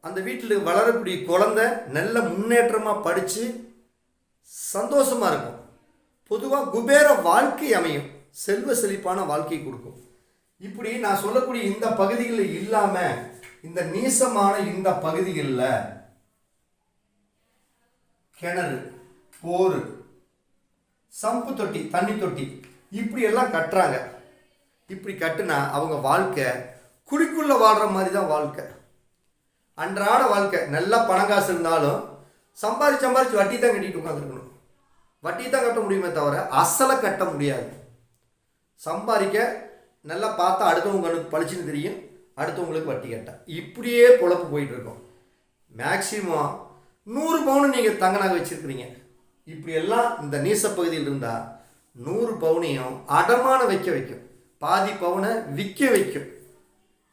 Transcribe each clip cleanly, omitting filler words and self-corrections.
அந்த வீட்டில் வளரக்கூடிய குழந்தை நல்ல முன்னேற்றமாக படித்து சந்தோஷமாக இருக்கும். பொதுவாக குபேர வாழ்க்கை அமையும், செல்வ செழிப்பான வாழ்க்கை கொடுக்கும். இப்படி நான் சொல்லக்கூடிய இந்த பகுதிகளில் இல்லாமல் இந்த நீசமான இந்த பகுதிகளில் கிணறு, போர், சம்பு தொட்டி, தண்ணி தொட்டி இப்படி எல்லாம் கட்டுறாங்க. இப்படி கட்டுனா அவங்க வாழ்க்கை குழிக்குள்ளே வாழ்கிற மாதிரி தான் வாழ்க்கை. அன்றாட வாழ்க்கை நல்லா பணம் காசு இருந்தாலும் சம்பாதிச்சு வட்டி தான் கட்டிட்டு உட்காந்துருக்கணும். வட்டி தான் கட்ட முடியுமே தவிர அசலை கட்ட முடியாது. சம்பாதிக்க நல்லா பார்த்தா அடுத்தவங்களுக்கு பளிச்சுன்னு தெரியும், அடுத்தவங்களுக்கு வட்டி கட்ட, இப்படியே பொழப்பு போயிட்டுருக்கோம். மேக்சிமம் 100 பவுன் நீங்கள் தங்க நகை வச்சுருக்கிறீங்க. இப்படியெல்லாம் இந்த நீச பகுதியில் இருந்தால் 100 பவுனையும் அடமான வைக்கும், பாதி பவுனை விற்க வைக்கும்.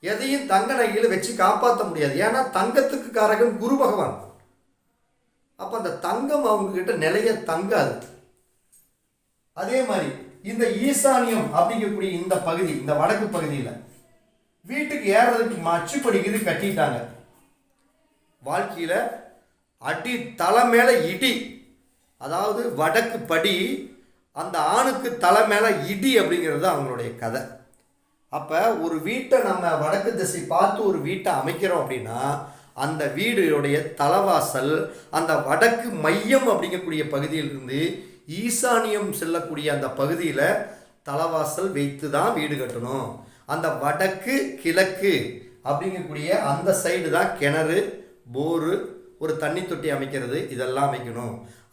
எதையும் தங்க நகையில் வச்சு காப்பாற்ற முடியாது. ஏன்னா தங்கத்துக்கு காரகன் குரு பகவான். அப்போ அந்த தங்கம் அவங்கக்கிட்ட நிலைய தங்காது. அதே மாதிரி இந்த ஈசானியம் அப்படிங்கக்கூடிய இந்த பகுதி, இந்த வடக்கு பகுதியில் வீட்டுக்கு ஏறதுக்கு மச்சுப்படிக்குது கட்டிட்டாங்க. வாழ்க்கையில் அடி தலை மேலே இடி, அதாவது வடக்கு படி அந்த ஆணுக்கு தலை மேலே இடி அப்படிங்கிறது அவங்களுடைய கதை. அப்போ ஒரு வீட்டை நம்ம வடக்கு திசை பார்த்து ஒரு வீட்டை அமைக்கிறோம் அப்படின்னா அந்த வீடுடைய தலைவாசல் அந்த வடக்கு மையம் அப்படிங்கக்கூடிய பகுதியிலிருந்து ஈசானியம் செல்லக்கூடிய அந்த பகுதியில் தலைவாசல் வைத்து தான் வீடு கட்டணும். அந்த வடக்கு கிழக்கு அப்படிங்கக்கூடிய அந்த சைடு தான் கிணறு, போரு, ஒரு தண்ணி தொட்டி அமைக்கிறது, இதெல்லாம் அமைக்கணும்.